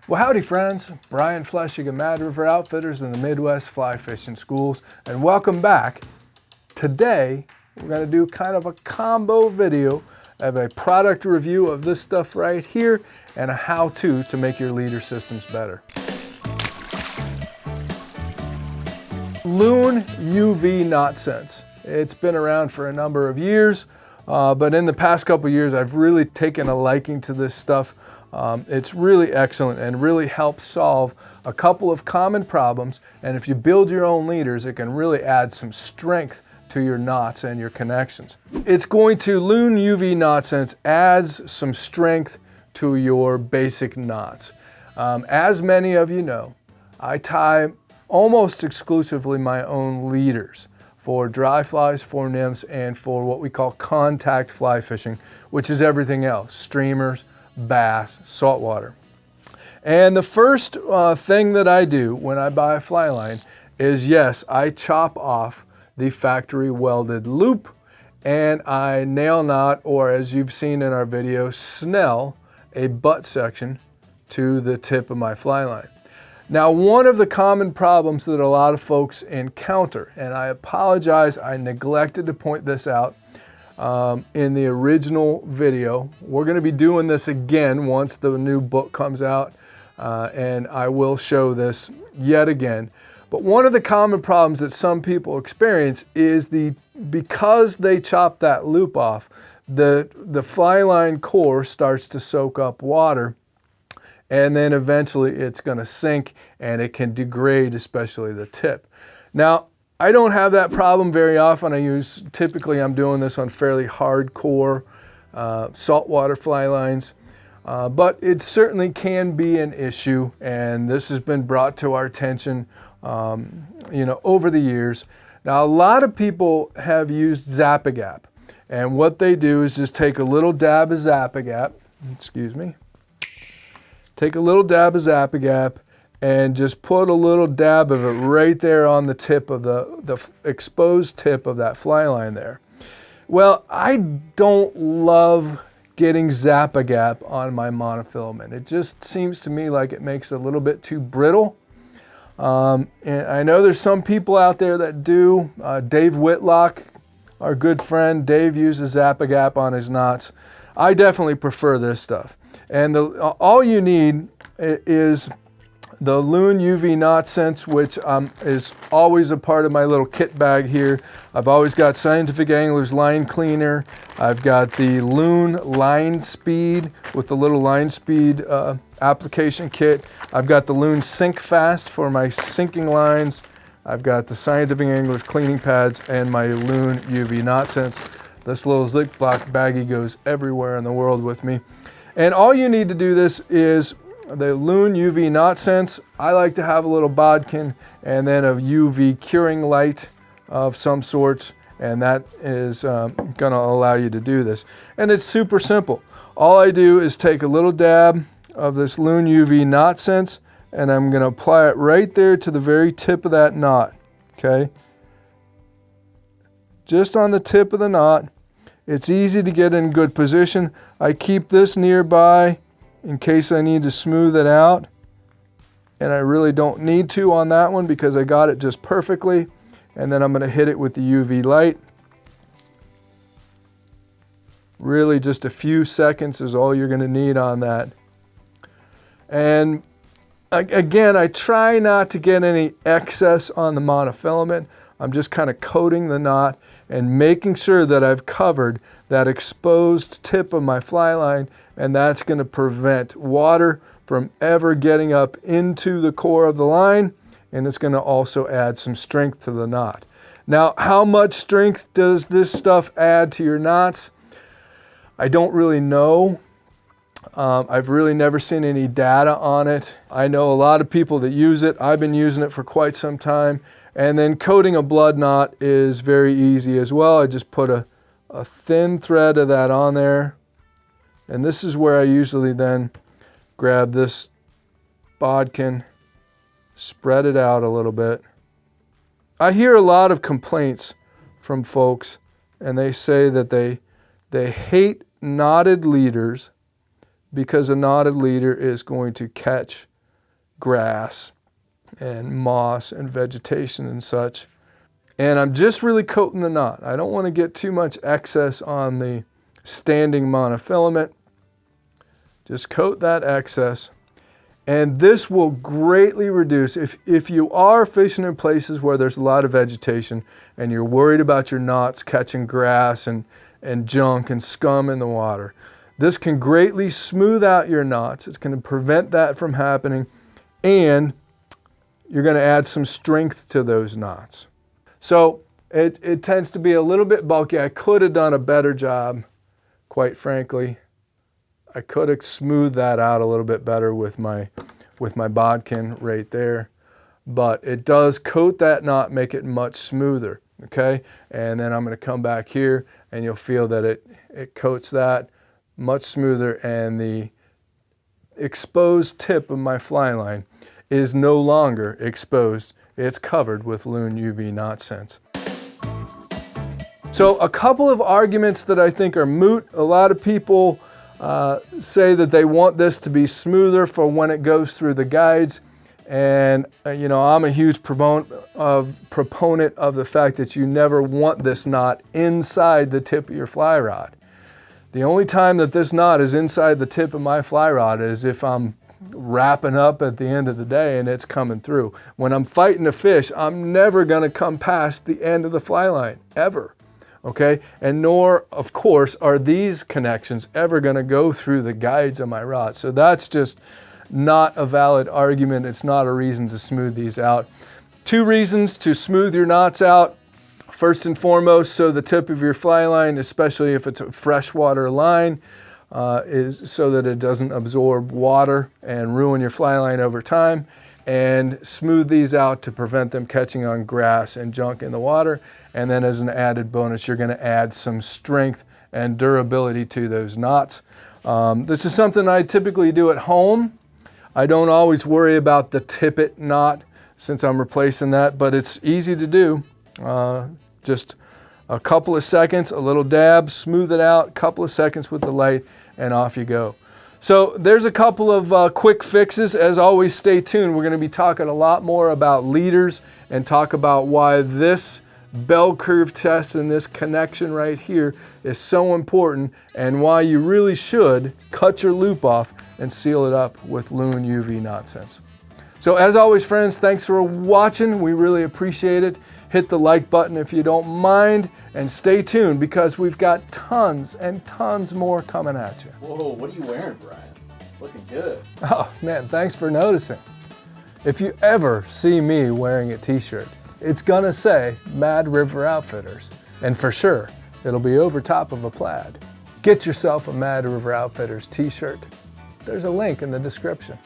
Well, howdy friends, Brian Flechsig of Mad River Outfitters in the Midwest Fly Fishing Schools, and welcome back. Today, we're going to do kind of a combo video of a product review of this stuff right here and a how-to to make your leader systems better. Loon UV Knot Sense. It's been around for a number of years, but in the past couple years, I've really taken a liking to this stuff. It's really excellent and really helps solve a couple of common problems, and if you build your own leaders, it can really add some strength to your knots and your connections. Loon UV Knot Sense adds some strength to your basic knots. As many of you know, I tie almost exclusively my own leaders for dry flies, for nymphs, and for what we call contact fly fishing, which is everything else, streamers, bass, saltwater. And the first thing that I do when I buy a fly line is, yes, I chop off the factory welded loop and I nail knot, or as you've seen in our video, snell a butt section to the tip of my fly line. Now, one of the common problems that a lot of folks encounter, and I apologize, I neglected to point this out in the original video. We're going to be doing this again once the new book comes out, and I will show this yet again. But one of the common problems that some people experience is because they chop that loop off, the fly line core starts to soak up water, and then eventually it's going to sink and it can degrade, especially the tip. Now, I don't have that problem very often. Typically I'm doing this on fairly hardcore saltwater fly lines, but it certainly can be an issue, and this has been brought to our attention over the years. Now, a lot of people have used Zap-A-Gap, and what they do is just take a little dab of Zap-A-Gap, take a little dab of Zap-A-Gap and just put a little dab of it right there on the tip of the exposed tip of that fly line there. Well, I don't love getting Zap-A-Gap on my monofilament. It just seems to me like it makes it a little bit too brittle. And I know there's some people out there that do. Dave Whitlock, our good friend, Dave uses Zap-A-Gap on his knots. I definitely prefer this stuff. And all you need is the Loon UV Knot Sense, which is always a part of my little kit bag here. I've always got Scientific Angler's line cleaner. I've got the Loon line speed with the little line speed application kit. I've got the Loon Sink Fast for my sinking lines. I've got the Scientific Angler's cleaning pads and my Loon UV Knot Sense. This little Ziploc baggie goes everywhere in the world with me. And all you need to do this is the Loon UV Knot Sense. I like to have a little bodkin and then a UV curing light of some sorts, and that is going to allow you to do this. And it's super simple. All I do is take a little dab of this Loon UV Knot Sense, and I'm going to apply it right there to the very tip of that knot, okay? Just on the tip of the knot. It's easy to get in good position. I keep this nearby in case I need to smooth it out, and I really don't need to on that one because I got it just perfectly. And then I'm going to hit it with the UV light. Really just a few seconds is all you're going to need on that. And again, I try not to get any excess on the monofilament. I'm just kind of coating the knot and making sure that I've covered that exposed tip of my fly line, and that's going to prevent water from ever getting up into the core of the line, and it's going to also add some strength to the knot. Now, how much strength does this stuff add to your knots? I don't really know. I've really never seen any data on it. I know a lot of people that use it. I've been using it for quite some time. And then coating a blood knot is very easy as well. I just put a thin thread of that on there. And this is where I usually then grab this bodkin, spread it out a little bit. I hear a lot of complaints from folks, and they say that they hate knotted leaders because a knotted leader is going to catch grass and moss and vegetation and such. And I'm just really coating the knot. I don't want to get too much excess on the standing monofilament. Just coat that excess. And this will greatly reduce, if you are fishing in places where there's a lot of vegetation and you're worried about your knots catching grass and junk and scum in the water, this can greatly smooth out your knots. It's going to prevent that from happening, and you're going to add some strength to those knots. So it tends to be a little bit bulky. I could have done a better job, quite frankly. I could have smoothed that out a little bit better with my bodkin right there, but it does coat that knot, make it much smoother, okay? And then I'm going to come back here and you'll feel that it coats that much smoother, and the exposed tip of my fly line is no longer exposed. It's covered with Loon UV Knot Sense. So a couple of arguments that I think are moot. A lot of people say that they want this to be smoother for when it goes through the guides. And you know, I'm a huge proponent of the fact that you never want this knot inside the tip of your fly rod. The only time that this knot is inside the tip of my fly rod is if I'm wrapping up at the end of the day and it's coming through. When I'm fighting a fish, I'm never going to come past the end of the fly line, ever. Okay? And nor, of course, are these connections ever going to go through the guides of my rod. So that's just not a valid argument. It's not a reason to smooth these out. Two reasons to smooth your knots out. First and foremost, so the tip of your fly line, especially if it's a freshwater line, is so that it doesn't absorb water and ruin your fly line over time. And smooth these out to prevent them catching on grass and junk in the water. And then as an added bonus, you're going to add some strength and durability to those knots. This is something I typically do at home. I don't always worry about the tippet knot since I'm replacing that, but it's easy to do. Just a couple of seconds, a little dab, smooth it out, a couple of seconds with the light, and off you go. So there's a couple of quick fixes. As always, stay tuned. We're going to be talking a lot more about leaders and talk about why this bell curve test and this connection right here is so important, and why you really should cut your loop off and seal it up with Loon UV Knot Sense. So as always, friends, thanks for watching. We really appreciate it. Hit the like button if you don't mind, and stay tuned because we've got tons and tons more coming at you. Whoa, what are you wearing, Brian? Looking good. Oh man, thanks for noticing. If you ever see me wearing a t-shirt, it's gonna say Mad River Outfitters, and for sure, it'll be over top of a plaid. Get yourself a Mad River Outfitters t-shirt. There's a link in the description.